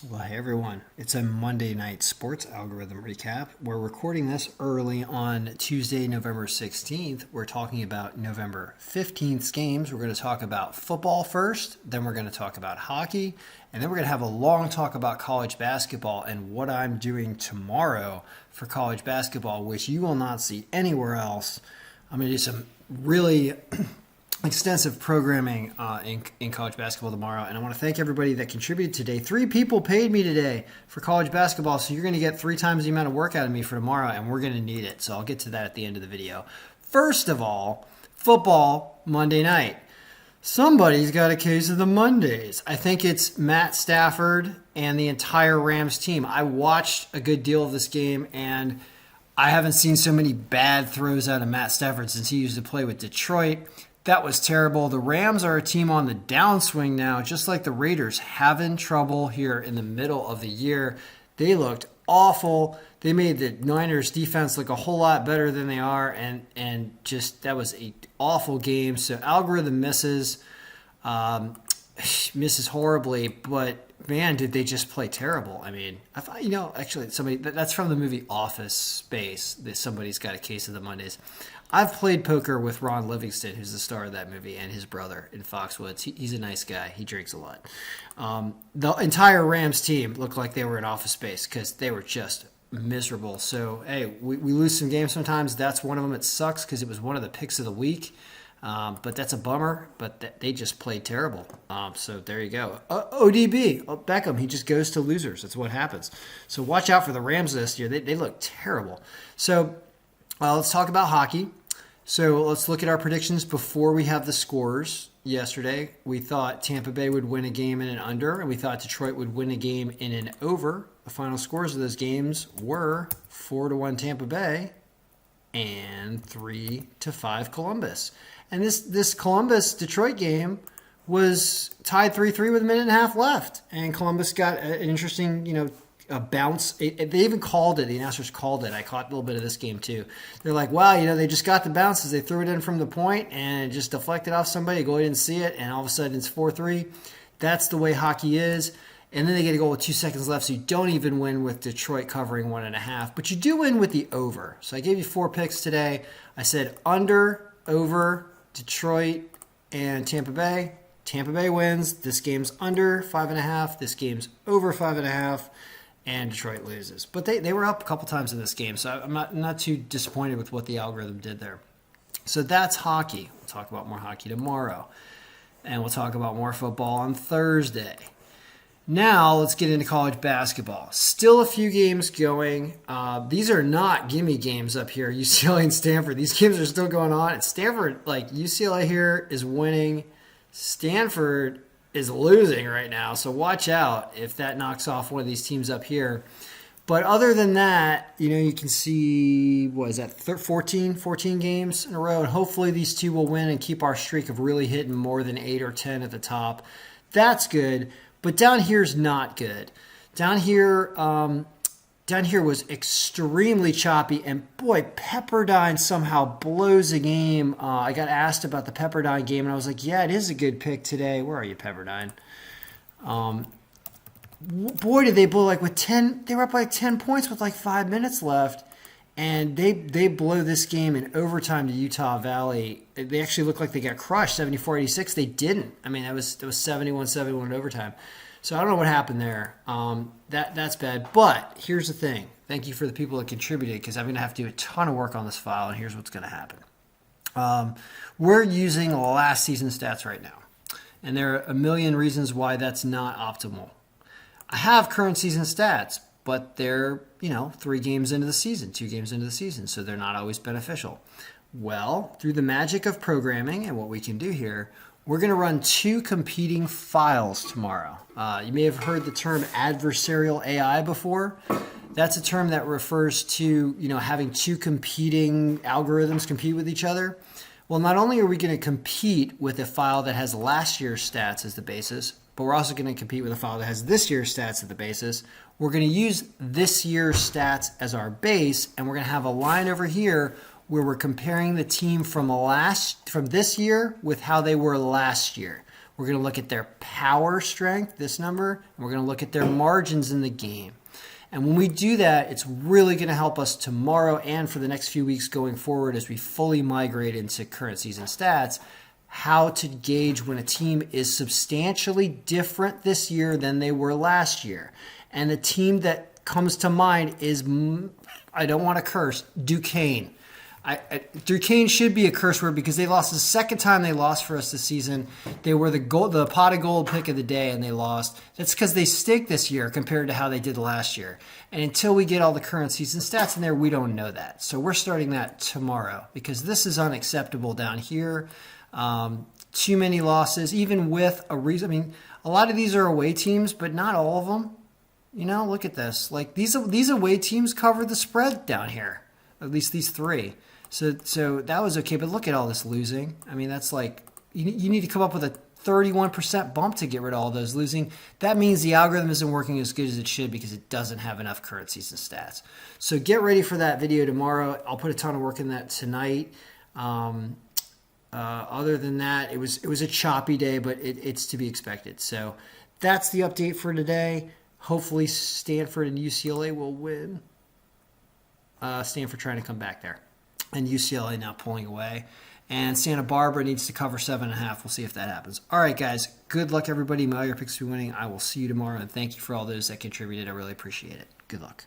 Well, hey everyone. It's a Monday night sports algorithm recap. We're recording this early on Tuesday, November 16th. We're talking about November 15th's games. We're going to talk about football first, then we're going to talk about hockey, and then we're going to have a long talk about college basketball and what I'm doing tomorrow for college basketball, which you will not see anywhere else. I'm going to do some really extensive programming in college basketball tomorrow, and I want to thank everybody that contributed today. 3 people paid me today for college basketball, so you're going to get 3 times the amount of work out of me for tomorrow, and we're going to need it. So I'll get to that at the end of the video. First of all, football Monday night. Somebody's got a case of the Mondays. I think it's Matt Stafford and the entire Rams team. I watched a good deal of this game, and I haven't seen so many bad throws out of Matt Stafford since he used to play with Detroit. That was terrible. The Rams are a team on the downswing now, just like the Raiders, having trouble here in the middle of the year. They looked awful. They made the Niners defense look a whole lot better than they are, and just that was an awful game. So algorithm misses horribly, but man, did they just play terrible. I mean, I thought, actually that's from the movie Office Space, that somebody's got a case of the Mondays. I've played poker with Ron Livingston, who's the star of that movie, and his brother in Foxwoods. He's a nice guy. He drinks a lot. The entire Rams team looked like they were in Office Space because they were just miserable. So, hey, we lose some games sometimes. That's one of them. It sucks because it was one of the picks of the week. But that's a bummer. But they just played terrible. So there you go. ODB, Beckham, he just goes to losers. That's what happens. So watch out for the Rams this year. They look terrible. So let's talk about hockey. So let's look at our predictions before we have the scores. Yesterday, we thought Tampa Bay would win a game in an under, and we thought Detroit would win a game in an over. The final scores of those games were 4-1 Tampa Bay and 3-5 Columbus. And this Columbus-Detroit game was tied 3-3 with a minute and a half left. And Columbus got an interesting, a bounce. They even called it. The announcers called it. I caught a little bit of this game too. They're like, wow, they just got the bounces. They threw it in from the point and it just deflected off somebody. Goalie didn't see it, and all of a sudden it's 4-3. That's the way hockey is. And then they get a goal with 2 seconds left, so you don't even win with Detroit covering 1.5. But you do win with the over. So I gave you 4 picks today. I said under, over, Detroit, and Tampa Bay. Tampa Bay wins. This game's under 5.5. This game's over 5.5. And Detroit loses. But they were up a couple times in this game, so I'm not too disappointed with what the algorithm did there. So that's hockey. We'll talk about more hockey tomorrow. And we'll talk about more football on Thursday. Now let's get into college basketball. Still a few games going. These are not gimme games up here, UCLA and Stanford. These games are still going on. And Stanford, UCLA here is winning. Stanford is losing right now, so watch out if that knocks off one of these teams up here. But other than that, you can see, 14 games in a row, and hopefully these two will win and keep our streak of really hitting more than 8 or 10 at the top. That's good, but down here is not good. Down here was extremely choppy, and boy, Pepperdine somehow blows a game. I got asked about the Pepperdine game, and I was like, yeah, it is a good pick today. Where are you, Pepperdine? Boy, did they blow with 10. They were up 10 points with 5 minutes left, and they blow this game in overtime to Utah Valley. They actually looked like they got crushed, 74-86. They didn't. I mean, it was 71-71 in overtime. So I don't know what happened there. That's bad. But here's the thing. Thank you for the people that contributed, because I'm going to have to do a ton of work on this file, and here's what's going to happen. We're using last season stats right now, and there are a million reasons why that's not optimal. I have current season stats, but they're 3 games into the season, 2 games into the season, so they're not always beneficial. Well, through the magic of programming and what we can do here, we're going to run 2 competing files tomorrow. You may have heard the term adversarial AI before. That's a term that refers to, having 2 competing algorithms compete with each other. Well, not only are we going to compete with a file that has last year's stats as the basis, but we're also going to compete with a file that has this year's stats as the basis. We're going to use this year's stats as our base, and we're going to have a line over here where we're comparing the team from this year with how they were last year. We're going to look at their power strength, this number, and we're going to look at their margins in the game. And when we do that, it's really going to help us tomorrow and for the next few weeks going forward as we fully migrate into current season stats, how to gauge when a team is substantially different this year than they were last year. And the team that comes to mind is, I don't want to curse, Duquesne. Duquesne should be a curse word because they lost the second time they lost for us this season. They were the pot of gold pick of the day, and they lost. That's because they stink this year compared to how they did last year. And until we get all the current season stats in there, we don't know that. So we're starting that tomorrow because this is unacceptable down here. Too many losses, even with a reason. I mean, a lot of these are away teams, but not all of them. You know, look at this. Like these away teams cover the spread down here. At least these three. So that was okay, but look at all this losing. I mean, that's like, you need to come up with a 31% bump to get rid of all those losing. That means the algorithm isn't working as good as it should because it doesn't have enough current season stats. So get ready for that video tomorrow. I'll put a ton of work in that tonight. Other than that, it was a choppy day, but it's to be expected. So that's the update for today. Hopefully Stanford and UCLA will win. Stanford trying to come back there. And UCLA now pulling away. And Santa Barbara needs to cover 7.5. We'll see if that happens. All right, guys. Good luck, everybody. May all your picks be winning. I will see you tomorrow. And thank you for all those that contributed. I really appreciate it. Good luck.